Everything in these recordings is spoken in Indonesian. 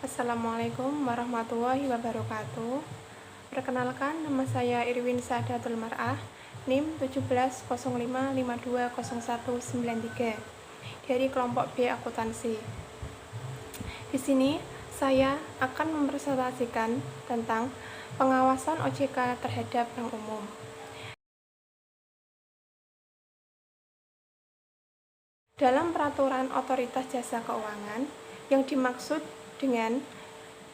Assalamualaikum warahmatullahi wabarakatuh. Perkenalkan, nama saya Irwin Saadatul Mar'ah, NIM 1705520193 dari kelompok B akuntansi. Di sini saya akan mempresentasikan tentang pengawasan OJK terhadap bank umum. Dalam peraturan Otoritas Jasa Keuangan, yang dimaksud dengan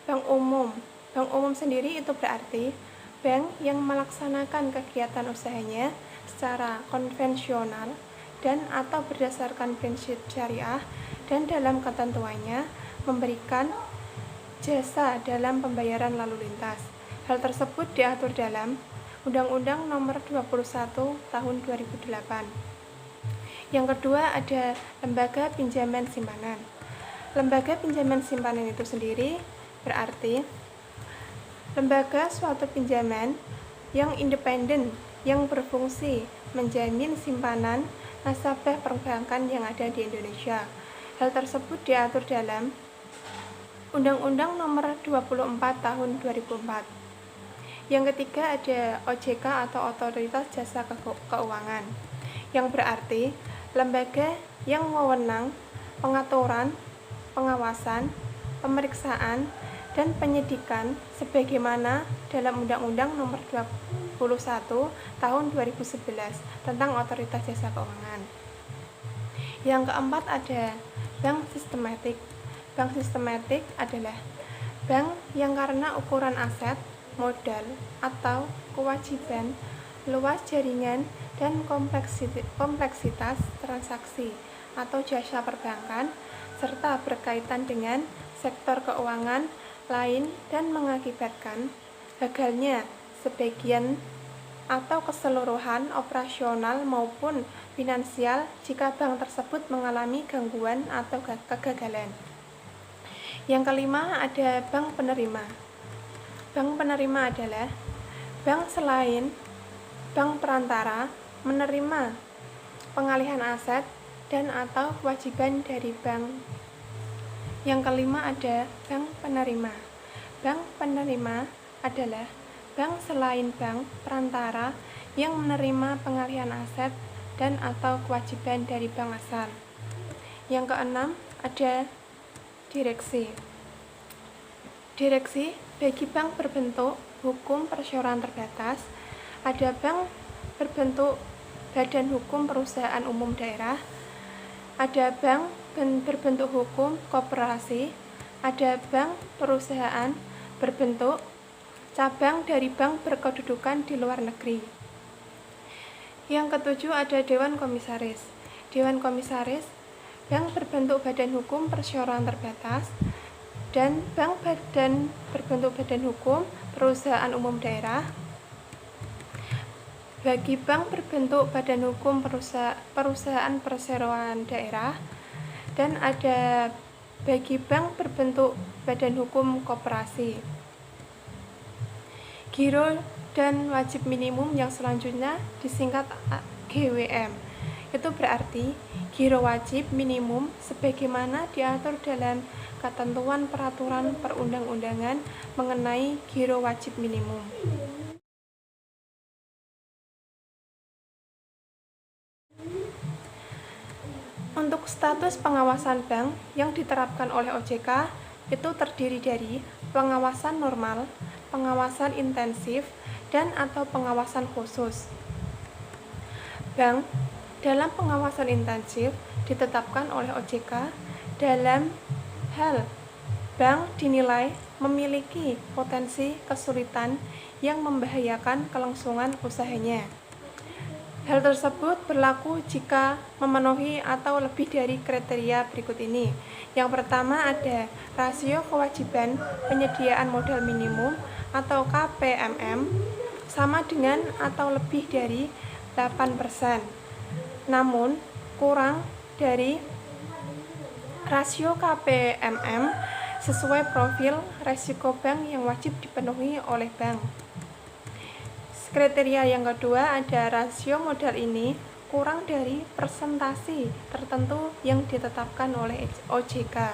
bank umum sendiri itu berarti bank yang melaksanakan kegiatan usahanya secara konvensional dan atau berdasarkan prinsip syariah dan dalam ketentuannya memberikan jasa dalam pembayaran lalu lintas. Hal tersebut diatur dalam Undang-Undang Nomor 21 Tahun 2008. Yang kedua ada lembaga pinjaman simpanan. Lembaga pinjaman simpanan itu sendiri berarti lembaga suatu pinjaman yang independen yang berfungsi menjamin simpanan nasabah perbankan yang ada di Indonesia. Hal tersebut diatur dalam Undang-Undang Nomor 24 Tahun 2004. Yang ketiga ada OJK atau Otoritas Jasa Keuangan, yang berarti lembaga yang wewenang pengaturan, pengawasan, pemeriksaan, dan penyidikan sebagaimana dalam Undang-Undang Nomor 21 Tahun 2011 tentang Otoritas Jasa Keuangan. Yang keempat ada bank sistematik. Bank sistematik adalah bank yang karena ukuran aset, modal, atau kewajiban, luas jaringan, dan kompleksitas transaksi atau jasa perbankan serta berkaitan dengan sektor keuangan lain dan mengakibatkan gagalnya sebagian atau keseluruhan operasional maupun finansial jika bank tersebut mengalami gangguan atau kegagalan. Yang kelima ada bank penerima. Bank penerima adalah bank selain bank perantara menerima pengalihan aset dan atau kewajiban dari bank. Yang kelima ada bank penerima. Bank penerima adalah bank selain bank perantara yang menerima pengalihan aset dan atau kewajiban dari bank asal. Yang keenam ada direksi. Direksi bagi bank berbentuk hukum perseroan terbatas, ada bank berbentuk badan hukum perusahaan umum daerah, ada bank berbentuk hukum koperasi, ada bank perusahaan berbentuk cabang dari bank berkedudukan di luar negeri. Yang ketujuh ada Dewan Komisaris. Dewan Komisaris, bank berbentuk badan hukum perseroan terbatas, dan bank berbentuk badan hukum perusahaan umum daerah. Bagi bank berbentuk badan hukum perusahaan perseroan daerah, dan ada bagi bank berbentuk badan hukum koperasi. Giro dan wajib minimum yang selanjutnya disingkat GWM. Itu berarti giro wajib minimum sebagaimana diatur dalam ketentuan peraturan perundang-undangan mengenai giro wajib minimum. Untuk status pengawasan bank yang diterapkan oleh OJK itu terdiri dari pengawasan normal, pengawasan intensif, dan atau pengawasan khusus. Bank dalam pengawasan intensif ditetapkan oleh OJK dalam hal bank dinilai memiliki potensi kesulitan yang membahayakan kelangsungan usahanya. Hal tersebut berlaku jika memenuhi atau lebih dari kriteria berikut ini. Yang pertama ada rasio kewajiban penyediaan modal minimum atau KPMM sama dengan atau lebih dari 8%. Namun kurang dari rasio KPMM sesuai profil risiko bank yang wajib dipenuhi oleh bank. Kriteria yang kedua ada rasio modal ini kurang dari persentase tertentu yang ditetapkan oleh OJK.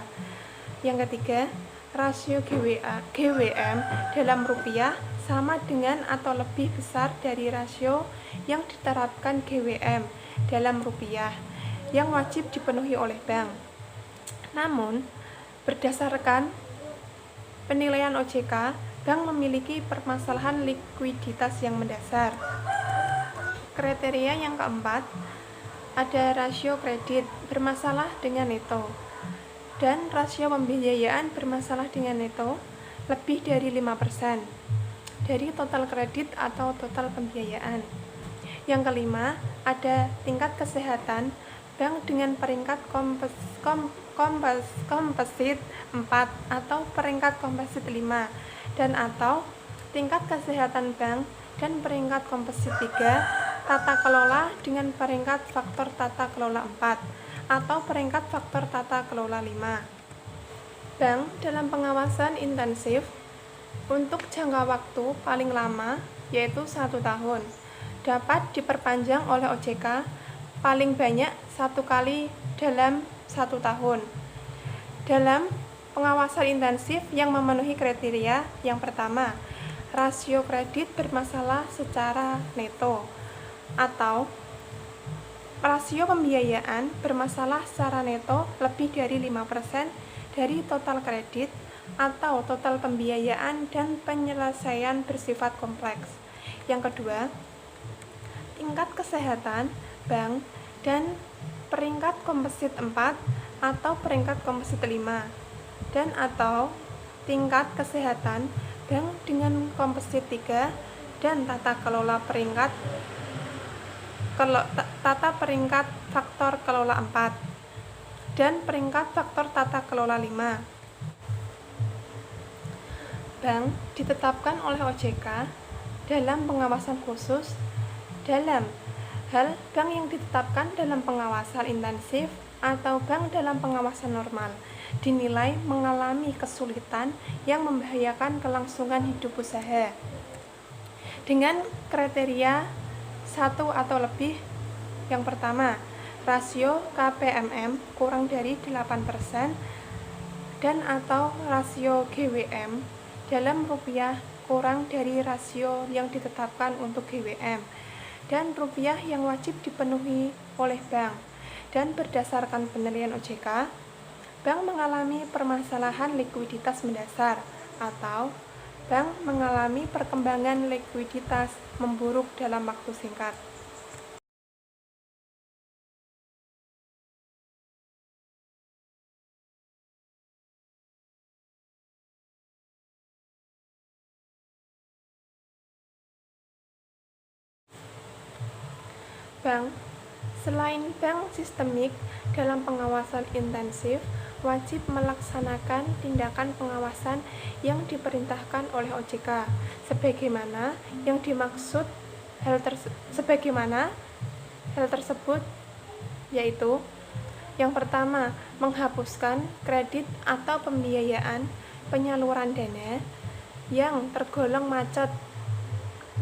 Yang ketiga, rasio GWM dalam rupiah sama dengan atau lebih besar dari rasio yang diterapkan GWM dalam rupiah yang wajib dipenuhi oleh bank. Namun, berdasarkan penilaian OJK, bank memiliki permasalahan likuiditas yang mendasar. Kriteria yang keempat, ada rasio kredit bermasalah dengan neto dan rasio pembiayaan bermasalah dengan neto lebih dari 5% dari total kredit atau total pembiayaan. Yang kelima, ada tingkat kesehatan bank dengan peringkat komposit 4 atau peringkat komposit 5 dan atau tingkat kesehatan bank dan peringkat komposit 3 tata kelola dengan peringkat faktor tata kelola 4 atau peringkat faktor tata kelola 5. Bank dalam pengawasan intensif untuk jangka waktu paling lama yaitu 1 tahun dapat diperpanjang oleh OJK paling banyak 1 kali dalam 1 tahun. Dalam pengawasan intensif yang memenuhi kriteria yang pertama, rasio kredit bermasalah secara neto atau rasio pembiayaan bermasalah secara neto lebih dari 5% dari total kredit atau total pembiayaan dan penyelesaian bersifat kompleks. Yang kedua, tingkat kesehatan bank dan peringkat komposit 4 atau peringkat komposit 5 dan atau tingkat kesehatan bank dengan komposit 3 dan tata peringkat faktor kelola 4 dan peringkat faktor tata kelola 5. Bank ditetapkan oleh OJK dalam pengawasan khusus dalam hal bank yang ditetapkan dalam pengawasan intensif atau bank dalam pengawasan normal dinilai mengalami kesulitan yang membahayakan kelangsungan hidup usaha dengan kriteria 1 atau lebih. Yang pertama, rasio KPMM kurang dari 8% dan atau rasio GWM dalam rupiah kurang dari rasio yang ditetapkan untuk GWM dan rupiah yang wajib dipenuhi oleh bank. Dan berdasarkan penilaian OJK, bank mengalami permasalahan likuiditas mendasar atau bank mengalami perkembangan likuiditas memburuk dalam waktu singkat. Bank selain bank sistemik dalam pengawasan intensif wajib melaksanakan tindakan pengawasan yang diperintahkan oleh OJK sebagaimana yang dimaksud hal tersebut yaitu yang pertama, menghapuskan kredit atau pembiayaan penyaluran dana yang tergolong macet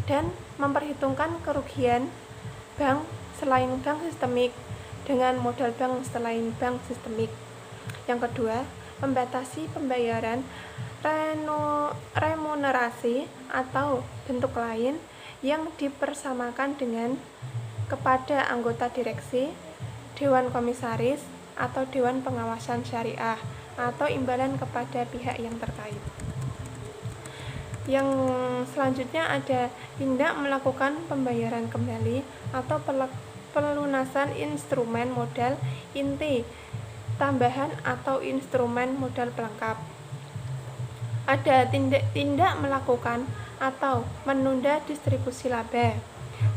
dan memperhitungkan kerugian bank selain bank sistemik dengan modal bank selain bank sistemik. Yang kedua, membatasi pembayaran remunerasi atau bentuk lain yang dipersamakan dengan kepada anggota direksi, dewan komisaris, atau dewan pengawasan syariah atau imbalan kepada pihak yang terkait. Yang selanjutnya ada tindak melakukan pembayaran kembali atau pelunasan instrumen modal inti tambahan atau instrumen modal pelengkap. Ada tindak melakukan atau menunda distribusi laba.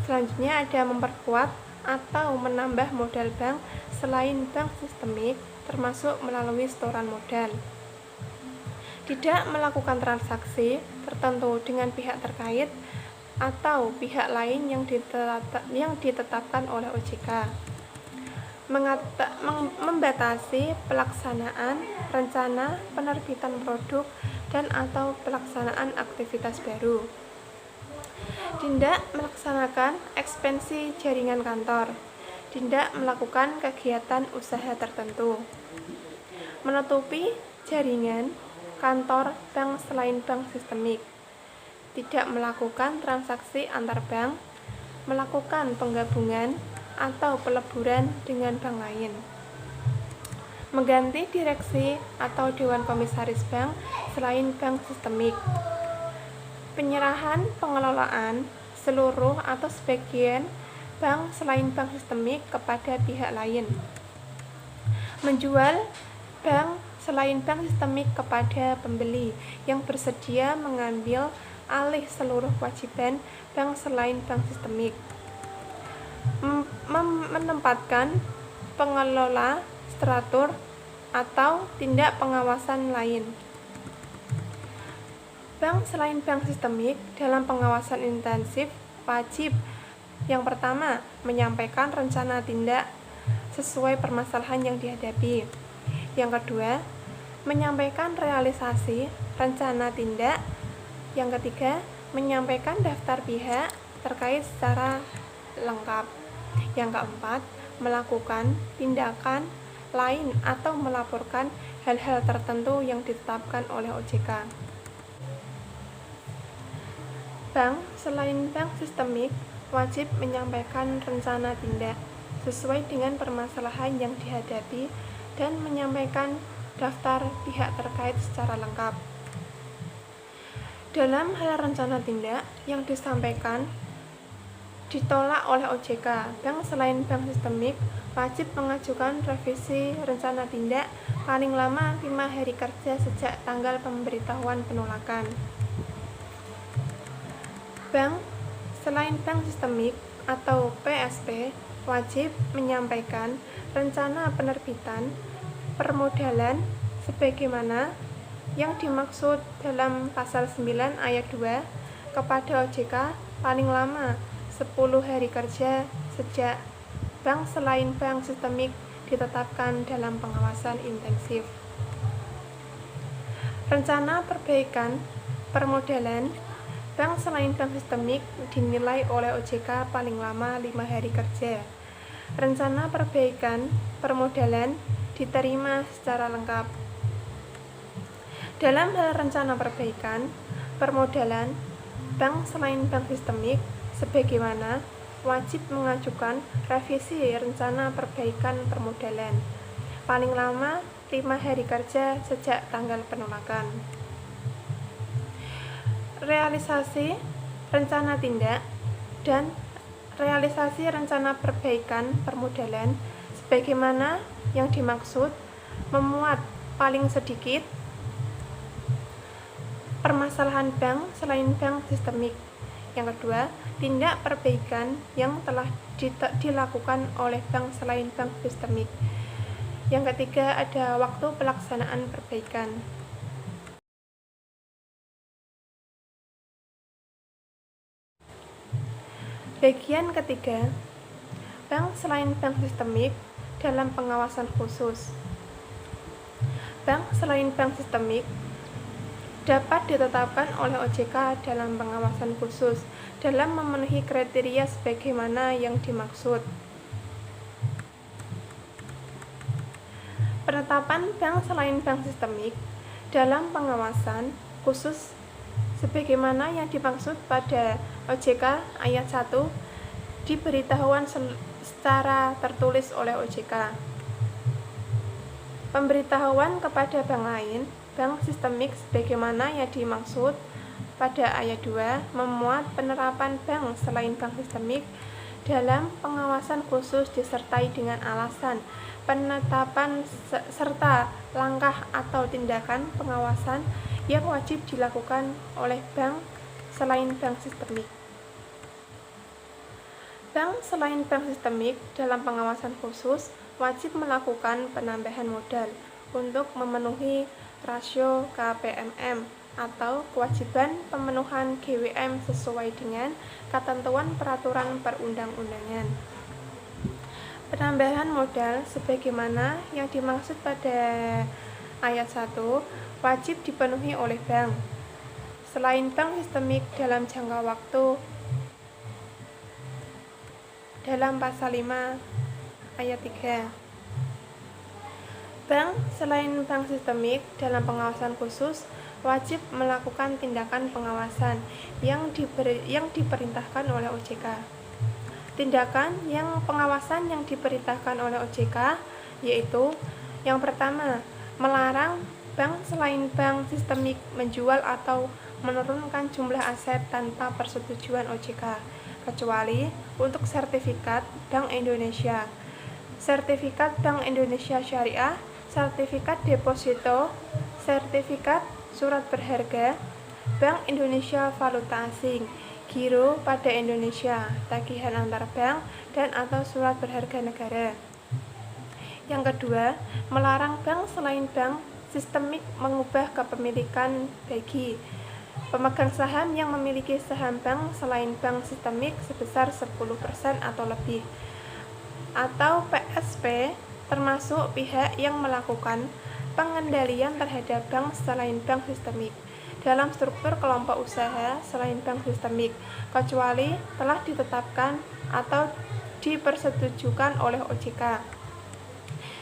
Selanjutnya ada memperkuat atau menambah modal bank selain bank sistemik termasuk melalui setoran modal. Tidak melakukan transaksi tertentu dengan pihak terkait atau pihak lain yang ditetapkan oleh OJK. Membatasi pelaksanaan rencana penerbitan produk dan atau pelaksanaan aktivitas baru. Tindak melaksanakan ekspansi jaringan kantor. Tindak melakukan kegiatan usaha tertentu. Menutupi jaringan kantor bank selain bank sistemik, tidak melakukan transaksi antar bank, melakukan penggabungan atau peleburan dengan bank lain, mengganti direksi atau dewan komisaris bank selain bank sistemik, penyerahan pengelolaan seluruh atau sebagian bank selain bank sistemik kepada pihak lain, menjual bank selain bank sistemik kepada pembeli yang bersedia mengambil alih seluruh kewajiban bank selain bank sistemik, menempatkan pengelola struktur atau tindak pengawasan lain. Bank selain bank sistemik dalam pengawasan intensif wajib yang pertama, menyampaikan rencana tindak sesuai permasalahan yang dihadapi. Yang kedua, menyampaikan realisasi rencana tindak. Yang ketiga, menyampaikan daftar pihak terkait secara lengkap. Yang keempat, melakukan tindakan lain atau melaporkan hal-hal tertentu yang ditetapkan oleh OJK. Bank selain bank sistemik wajib menyampaikan rencana tindak sesuai dengan permasalahan yang dihadapi dan menyampaikan daftar pihak terkait secara lengkap. Dalam hal rencana tindak yang disampaikan ditolak oleh OJK, bank selain bank sistemik wajib mengajukan revisi rencana tindak paling lama 5 hari kerja sejak tanggal pemberitahuan penolakan. Bank selain bank sistemik atau PSP wajib menyampaikan rencana penerbitan permodalan sebagaimana yang dimaksud dalam pasal 9 ayat 2 kepada OJK paling lama 10 hari kerja sejak bank selain bank sistemik ditetapkan dalam pengawasan intensif. Rencana perbaikan permodalan bank selain bank sistemik dinilai oleh OJK paling lama 5 hari kerja. Rencana perbaikan permodalan diterima secara lengkap. Dalam hal rencana perbaikan permodalan bank selain bank sistemik sebagaimana wajib mengajukan revisi rencana perbaikan permodalan paling lama 5 hari kerja sejak tanggal penolakan. Realisasi rencana tindak dan realisasi rencana perbaikan permodalan sebagaimana yang dimaksud memuat paling sedikit permasalahan bank selain bank sistemik. Yang kedua, tindak perbaikan yang telah dilakukan oleh bank selain bank sistemik. Yang ketiga, ada waktu pelaksanaan perbaikan. Bagian ketiga, bank selain bank sistemik dalam pengawasan khusus. Bank selain bank sistemik dapat ditetapkan oleh OJK dalam pengawasan khusus dalam memenuhi kriteria sebagaimana yang dimaksud. Penetapan bank selain bank sistemik dalam pengawasan khusus sebagaimana yang dimaksud pada OJK ayat 1 diberitahuan secara tertulis oleh OJK. Pemberitahuan kepada bank lain, bank sistemik sebagaimana yang dimaksud pada ayat 2 memuat penerapan bank selain bank sistemik dalam pengawasan khusus disertai dengan alasan penetapan serta langkah atau tindakan pengawasan yang wajib dilakukan oleh bank selain bank sistemik. Bank selain bank sistemik dalam pengawasan khusus wajib melakukan penambahan modal untuk memenuhi rasio KPMM atau kewajiban pemenuhan GWM sesuai dengan ketentuan peraturan perundang-undangan. Penambahan modal sebagaimana yang dimaksud pada ayat 1 wajib dipenuhi oleh bank selain bank sistemik dalam jangka waktu dalam pasal 5 ayat 3. Bank selain bank sistemik dalam pengawasan khusus wajib melakukan tindakan pengawasan yang diperintahkan oleh OJK. Tindakan pengawasan yang diperintahkan oleh OJK yaitu yang pertama, melarang bank selain bank sistemik menjual atau menurunkan jumlah aset tanpa persetujuan OJK, kecuali untuk sertifikat Bank Indonesia, sertifikat Bank Indonesia Syariah, sertifikat deposito, sertifikat surat berharga, Bank Indonesia Valuta Asing, giro pada Indonesia, tagihan antar bank, dan atau surat berharga negara. Yang kedua, melarang bank selain bank sistemik mengubah kepemilikan bagi pemegang saham yang memiliki saham bank selain bank sistemik sebesar 10% atau lebih, atau PSP, termasuk pihak yang melakukan pengendalian terhadap bank selain bank sistemik dalam struktur kelompok usaha selain bank sistemik, kecuali telah ditetapkan atau dipersetujukan oleh OJK.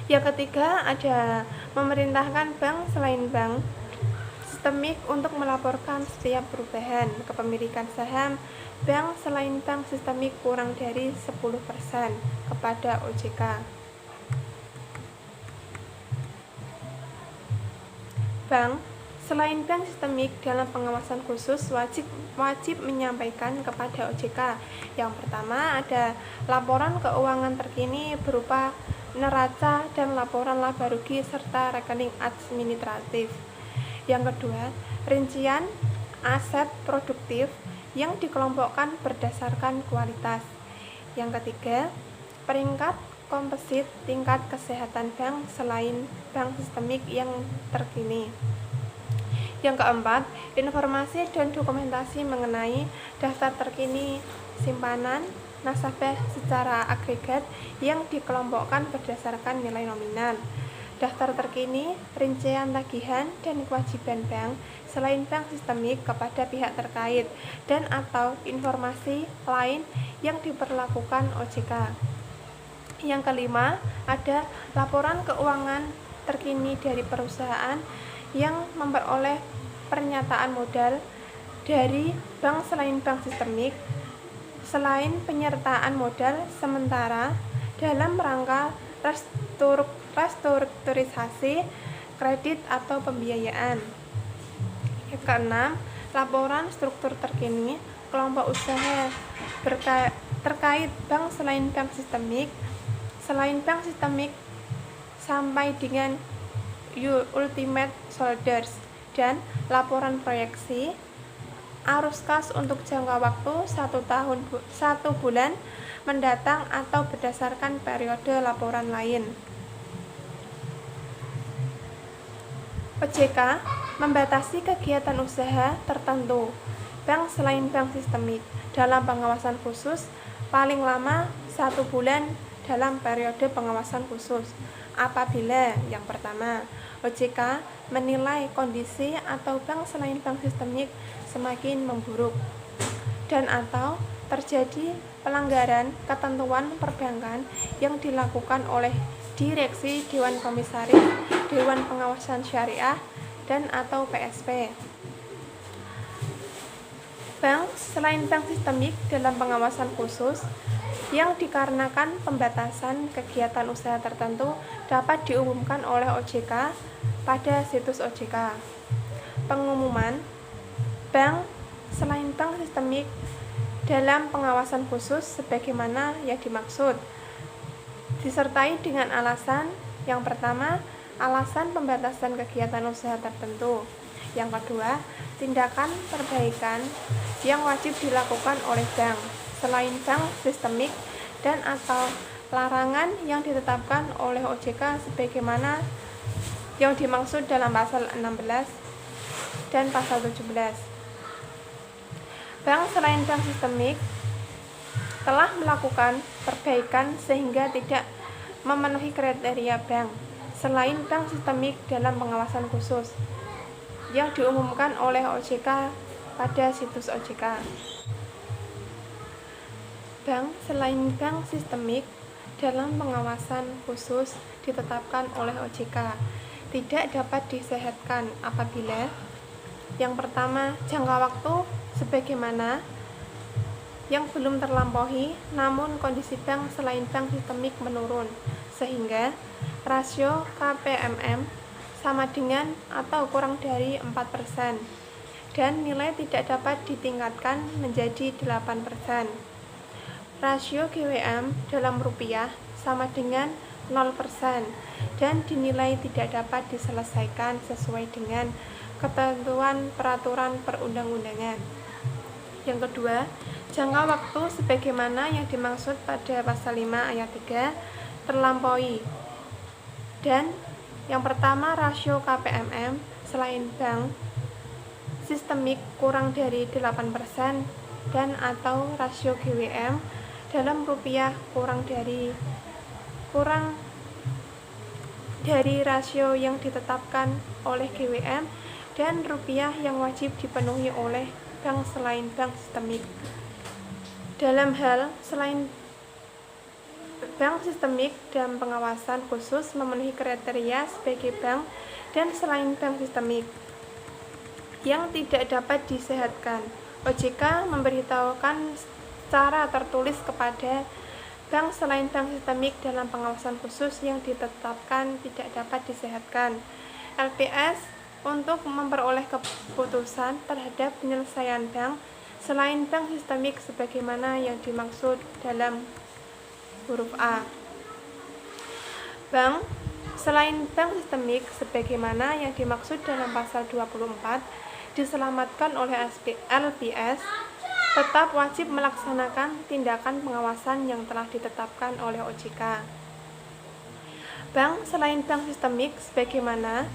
Yang ketiga, ada memerintahkan bank selain bank sistemik untuk melaporkan setiap perubahan kepemilikan saham bank selain bank sistemik kurang dari 10% kepada OJK. Bank selain bank sistemik dalam pengawasan khusus wajib menyampaikan kepada OJK. Yang pertama, ada laporan keuangan terkini berupa neraca dan laporan laba rugi serta rekening administratif. Yang kedua, rincian aset produktif yang dikelompokkan berdasarkan kualitas. Yang ketiga, peringkat komposit tingkat kesehatan bank selain bank sistemik yang terkini. Yang keempat, informasi dan dokumentasi mengenai daftar terkini simpanan nasabah secara agregat yang dikelompokkan berdasarkan nilai nominal. Daftar terkini, rincian tagihan dan kewajiban bank selain bank sistemik kepada pihak terkait dan atau informasi lain yang diperlakukan OJK. Yang kelima, ada laporan keuangan terkini dari perusahaan yang memperoleh pernyataan modal dari bank selain bank sistemik selain penyertaan modal sementara dalam rangka restrukturisasi kredit atau pembiayaan. Yang keenam, laporan struktur terkini kelompok usaha terkait bank selain bank sistemik sampai dengan ultimate holders dan laporan proyeksi arus kas untuk jangka waktu 1 bulan mendatang atau berdasarkan periode laporan lain. OJK membatasi kegiatan usaha tertentu bank selain bank sistemik dalam pengawasan khusus paling lama 1 bulan dalam periode pengawasan khusus apabila yang pertama, OJK menilai kondisi atau bank selain bank sistemik semakin memburuk dan atau terjadi pelanggaran ketentuan perbankan yang dilakukan oleh Direksi Dewan Komisaris Dewan Pengawasan Syariah dan atau PSP. Bank selain bank sistemik dalam pengawasan khusus yang dikarenakan pembatasan kegiatan usaha tertentu dapat diumumkan oleh OJK pada situs OJK. Pengumuman bank selain bank sistemik dalam pengawasan khusus sebagaimana yang dimaksud disertai dengan alasan yang pertama, alasan pembatasan kegiatan usaha tertentu. Yang kedua, tindakan perbaikan yang wajib dilakukan oleh bank selain bank sistemik dan atau larangan yang ditetapkan oleh OJK sebagaimana yang dimaksud dalam pasal 16 dan pasal 17. Bank selain bank sistemik telah melakukan perbaikan sehingga tidak memenuhi kriteria bank selain bank sistemik dalam pengawasan khusus yang diumumkan oleh OJK pada situs OJK. Bank selain bank sistemik dalam pengawasan khusus ditetapkan oleh OJK tidak dapat disehatkan apabila yang pertama, jangka waktu sebagaimana yang belum terlampaui, namun kondisi bank selain bank sistemik menurun, sehingga rasio KPMM sama dengan atau kurang dari 4%, dan nilai tidak dapat ditingkatkan menjadi 8%. Rasio GWM dalam rupiah sama dengan 0%, dan dinilai tidak dapat diselesaikan sesuai dengan ketentuan peraturan perundang-undangan. Yang kedua, jangka waktu sebagaimana yang dimaksud pada pasal 5 ayat 3 terlampaui. Dan yang pertama, rasio KPMM selain bank sistemik kurang dari 8% dan atau rasio GWM dalam rupiah kurang dari rasio yang ditetapkan oleh GWM dan rupiah yang wajib dipenuhi oleh bank selain bank sistemik. Dalam hal selain bank sistemik dalam pengawasan khusus memenuhi kriteria sebagai bank dan selain bank sistemik yang tidak dapat disehatkan, OJK memberitahukan secara tertulis kepada bank selain bank sistemik dalam pengawasan khusus yang ditetapkan tidak dapat disehatkan LPS untuk memperoleh keputusan terhadap penyelesaian bank selain bank sistemik sebagaimana yang dimaksud dalam huruf A. Bank selain bank sistemik sebagaimana yang dimaksud dalam pasal 24 diselamatkan oleh LPS tetap wajib melaksanakan tindakan pengawasan yang telah ditetapkan oleh OJK. Bank selain bank sistemik sebagaimana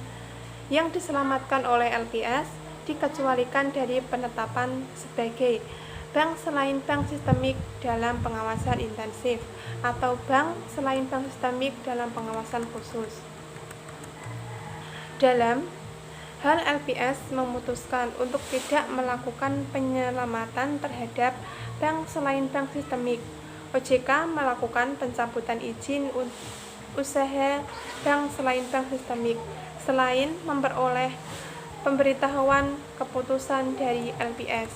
yang diselamatkan oleh LPS dikecualikan dari penetapan sebagai bank selain bank sistemik dalam pengawasan intensif atau bank selain bank sistemik dalam pengawasan khusus. Dalam hal LPS memutuskan untuk tidak melakukan penyelamatan terhadap bank selain bank sistemik, OJK melakukan pencabutan izin usaha bank selain bank sistemik selain memperoleh pemberitahuan keputusan dari LPS.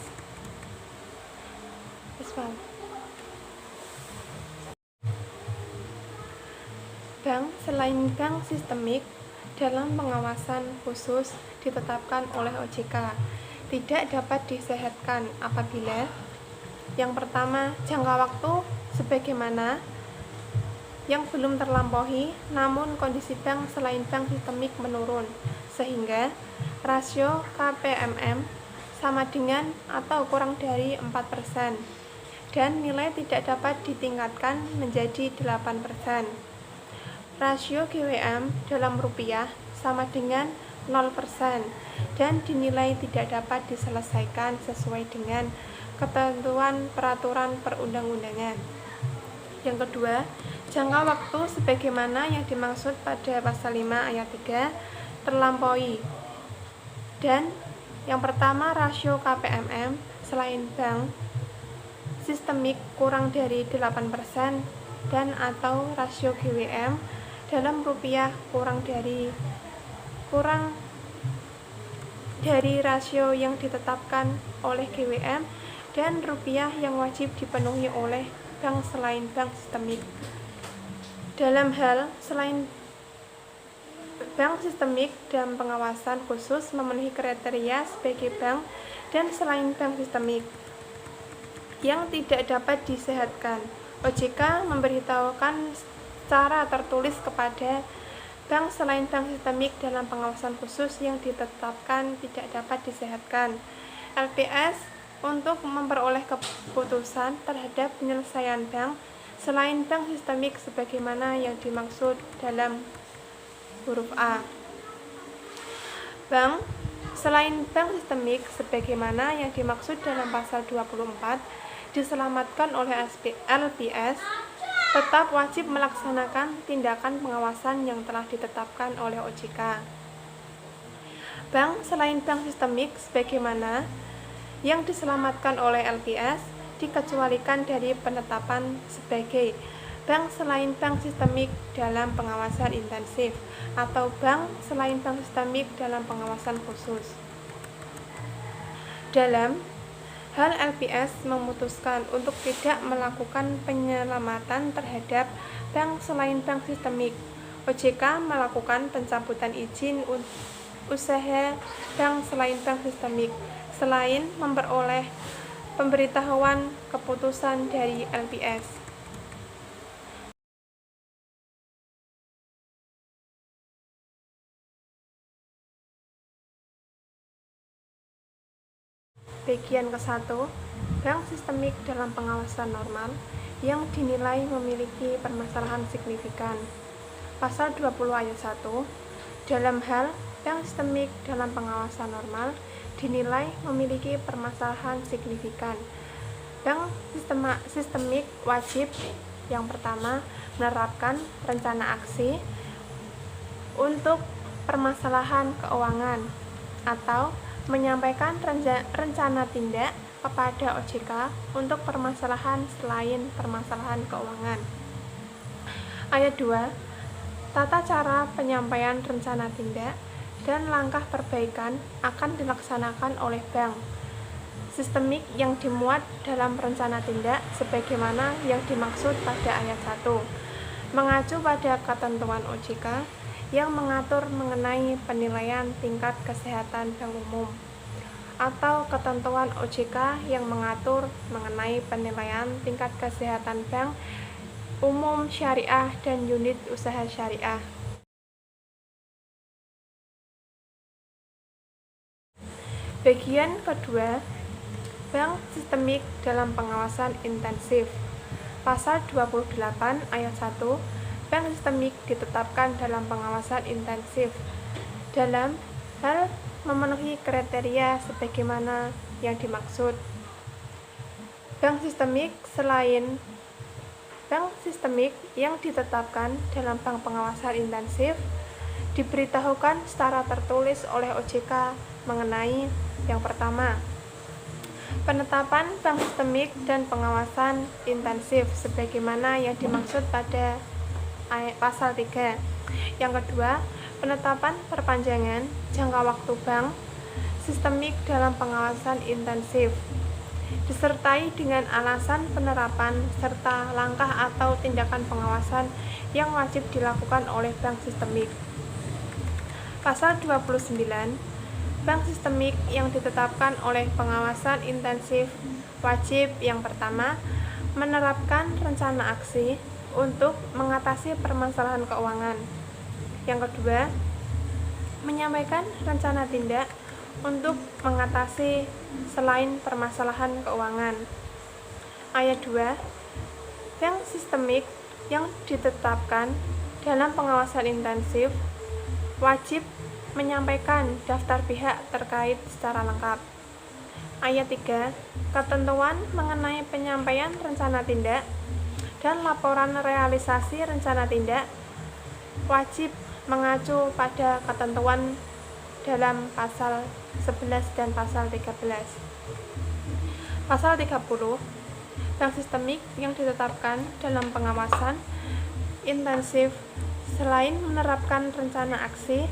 Bank selain bank sistemik dalam pengawasan khusus ditetapkan oleh OJK tidak dapat disehatkan apabila yang pertama, jangka waktu sebagaimana yang belum terlampaui, namun kondisi bank selain bank sistemik menurun, sehingga rasio KPMM sama dengan atau kurang dari 4%, dan nilai tidak dapat ditingkatkan menjadi 8%. Rasio GWM dalam rupiah sama dengan 0%, dan dinilai tidak dapat diselesaikan sesuai dengan ketentuan peraturan perundang-undangan. Yang kedua, jangka waktu sebagaimana yang dimaksud pada pasal 5 ayat 3 terlampaui. Dan yang pertama, rasio KPMM selain bank sistemik kurang dari 8% dan atau rasio GWM dalam rupiah kurang dari rasio yang ditetapkan oleh GWM dan rupiah yang wajib dipenuhi oleh bank selain bank sistemik. Dalam hal selain bank sistemik dalam pengawasan khusus memenuhi kriteria sebagai bank dan selain bank sistemik yang tidak dapat disehatkan, OJK memberitahukan secara tertulis kepada bank selain bank sistemik dalam pengawasan khusus yang ditetapkan tidak dapat disehatkan LPS untuk memperoleh keputusan terhadap penyelesaian bank selain bank sistemik sebagaimana yang dimaksud dalam huruf A. Bank selain bank sistemik sebagaimana yang dimaksud dalam pasal 24 diselamatkan oleh LPS tetap wajib melaksanakan tindakan pengawasan yang telah ditetapkan oleh OJK. Bank selain bank sistemik sebagaimana yang diselamatkan oleh LPS dikecualikan dari penetapan sebagai bank selain bank sistemik dalam pengawasan intensif atau bank selain bank sistemik dalam pengawasan khusus. Dalam hal LPS memutuskan untuk tidak melakukan penyelamatan terhadap bank selain bank sistemik, OJK melakukan pencabutan izin usaha bank selain bank sistemik selain memperoleh pemberitahuan keputusan dari LPS. Bagian ke-1, bank sistemik dalam pengawasan normal yang dinilai memiliki permasalahan signifikan. Pasal 20 ayat 1, dalam hal bank sistemik dalam pengawasan normal dinilai memiliki permasalahan signifikan. Bank sistemik wajib yang pertama menerapkan rencana aksi untuk permasalahan keuangan atau menyampaikan rencana tindak kepada OJK untuk permasalahan selain permasalahan keuangan. Ayat 2, tata cara penyampaian rencana tindak dan langkah perbaikan akan dilaksanakan oleh bank sistemik yang dimuat dalam rencana tindak sebagaimana yang dimaksud pada ayat 1, mengacu pada ketentuan OJK yang mengatur mengenai penilaian tingkat kesehatan bank umum atau ketentuan OJK yang mengatur mengenai penilaian tingkat kesehatan bank umum syariah dan unit usaha syariah. Bagian kedua, bank sistemik dalam pengawasan intensif. Pasal 28 ayat 1, bank sistemik ditetapkan dalam pengawasan intensif dalam hal memenuhi kriteria sebagaimana yang dimaksud. Bank sistemik selain bank sistemik yang ditetapkan dalam bank pengawasan intensif diberitahukan secara tertulis oleh OJK mengenai yang pertama, penetapan bank sistemik dan pengawasan intensif sebagaimana yang dimaksud pada pasal 3. Yang kedua, penetapan perpanjangan jangka waktu bank sistemik dalam pengawasan intensif disertai dengan alasan penerapan serta langkah atau tindakan pengawasan yang wajib dilakukan oleh bank sistemik. Pasal 29, bank sistemik yang ditetapkan oleh pengawasan intensif wajib yang pertama menerapkan rencana aksi untuk mengatasi permasalahan keuangan. Yang kedua, menyampaikan rencana tindak untuk mengatasi selain permasalahan keuangan. Ayat 2, bank sistemik yang ditetapkan dalam pengawasan intensif wajib menyampaikan daftar pihak terkait secara lengkap. Ayat 3, ketentuan mengenai penyampaian rencana tindak dan laporan realisasi rencana tindak wajib mengacu pada ketentuan dalam pasal 11 dan pasal 13. Pasal 30, bank sistemik yang ditetapkan dalam pengawasan intensif selain menerapkan rencana aksi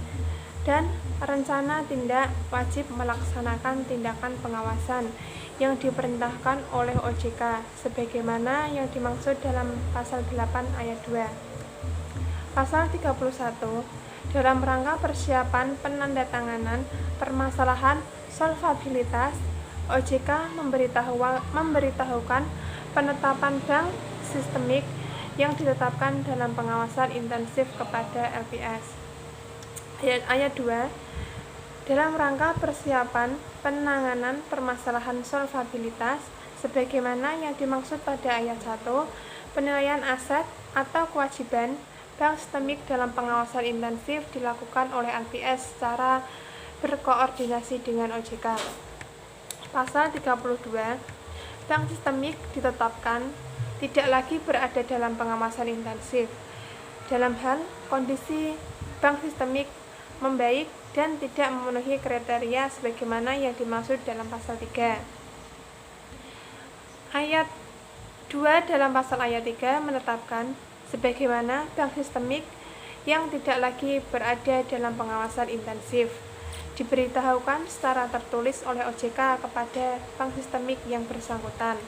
dan rencana tindak wajib melaksanakan tindakan pengawasan yang diperintahkan oleh OJK sebagaimana yang dimaksud dalam pasal 8 ayat 2. Pasal 31, dalam rangka persiapan penandatanganan permasalahan solvabilitas, OJK memberitahukan penetapan bank sistemik yang ditetapkan dalam pengawasan intensif kepada LPS. Ayat 2, dalam rangka persiapan penanganan permasalahan solvabilitas sebagaimana yang dimaksud pada ayat 1, penilaian aset atau kewajiban bank sistemik dalam pengawasan intensif dilakukan oleh LPS secara berkoordinasi dengan OJK. Pasal 32, bank sistemik ditetapkan tidak lagi berada dalam pengawasan intensif dalam hal kondisi bank sistemik membaik dan tidak memenuhi kriteria sebagaimana yang dimaksud dalam pasal 3. Ayat 2 2 dalam pasal ayat 3 menetapkan sebagaimana bank sistemik yang tidak lagi berada dalam pengawasan intensif diberitahukan secara tertulis oleh OJK kepada bank sistemik yang bersangkutan.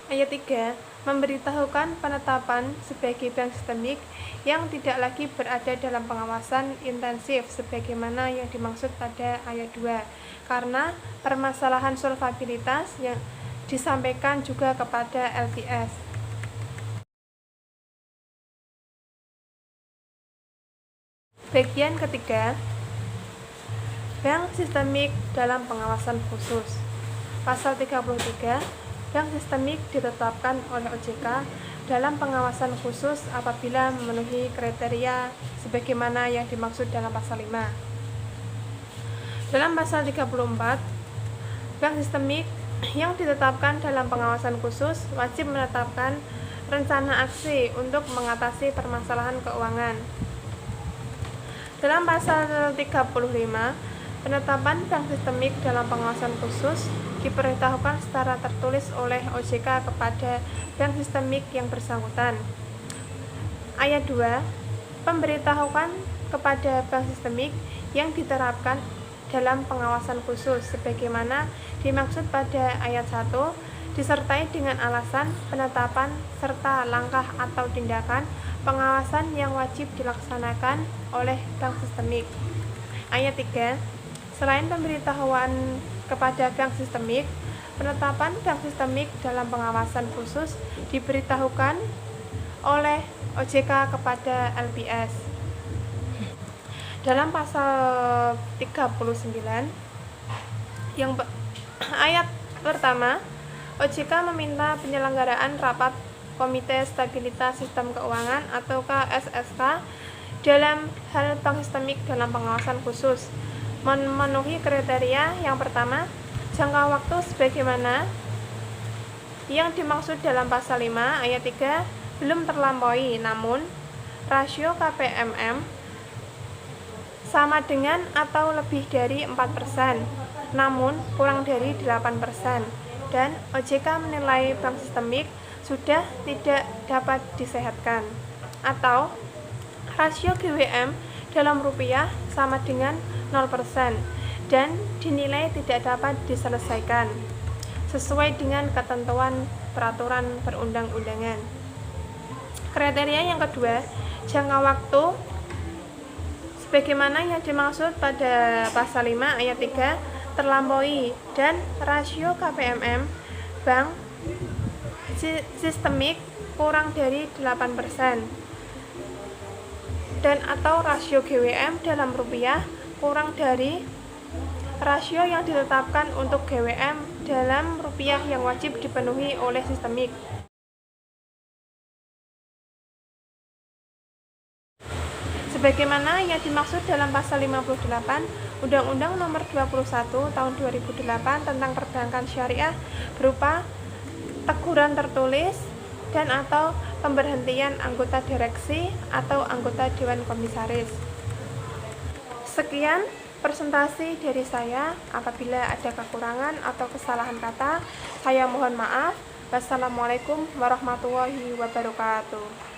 Ayat 3 memberitahukan penetapan sebagai bank sistemik yang tidak lagi berada dalam pengawasan intensif sebagaimana yang dimaksud pada ayat 2 karena permasalahan solvabilitas yang disampaikan juga kepada LPS. Bagian ketiga, bank sistemik dalam pengawasan khusus. Pasal 33, bank sistemik ditetapkan oleh OJK dalam pengawasan khusus apabila memenuhi kriteria sebagaimana yang dimaksud dalam pasal 5. Dalam pasal 34, bank sistemik yang ditetapkan dalam pengawasan khusus wajib menetapkan rencana aksi untuk mengatasi permasalahan keuangan. Dalam pasal 35, penetapan bank sistemik dalam pengawasan khusus diberitahukan secara tertulis oleh OJK kepada bank sistemik yang bersangkutan. Ayat 2, pemberitahuan kepada bank sistemik yang diterapkan dalam pengawasan khusus sebagaimana dimaksud pada ayat 1 disertai dengan alasan penetapan serta langkah atau tindakan pengawasan yang wajib dilaksanakan oleh bank sistemik. Ayat 3, selain pemberitahuan kepada bank sistemik, penetapan bank sistemik dalam pengawasan khusus diberitahukan oleh OJK kepada LPS. Dalam pasal 39 ayat pertama, OJK meminta penyelenggaraan rapat Komite Stabilitas Sistem Keuangan atau KSSK dalam hal bank sistemik dalam pengawasan khusus memenuhi kriteria. Yang pertama, jangka waktu sebagaimana yang dimaksud dalam pasal 5 ayat 3 belum terlampaui, namun rasio KPMM sama dengan atau lebih dari 4%, namun kurang dari 8%, dan OJK menilai bank sistemik sudah tidak dapat disehatkan, atau rasio GWM dalam rupiah sama dengan 0% dan dinilai tidak dapat diselesaikan sesuai dengan ketentuan peraturan perundang-undangan. Kriteria yang kedua, jangka waktu sebagaimana yang dimaksud pada pasal 5 ayat 3 terlampaui dan rasio KPMM bank sistemik kurang dari 8% dan atau rasio GWM dalam rupiah kurang dari rasio yang ditetapkan untuk GWM dalam rupiah yang wajib dipenuhi oleh sistemik. Sebagaimana yang dimaksud dalam pasal 58 Undang-Undang Nomor 21 Tahun 2008 tentang Perbankan Syariah berupa teguran tertulis dan atau pemberhentian anggota direksi atau anggota Dewan Komisaris. Sekian presentasi dari saya. Apabila ada kekurangan atau kesalahan kata, saya mohon maaf. Wassalamualaikum warahmatullahi wabarakatuh.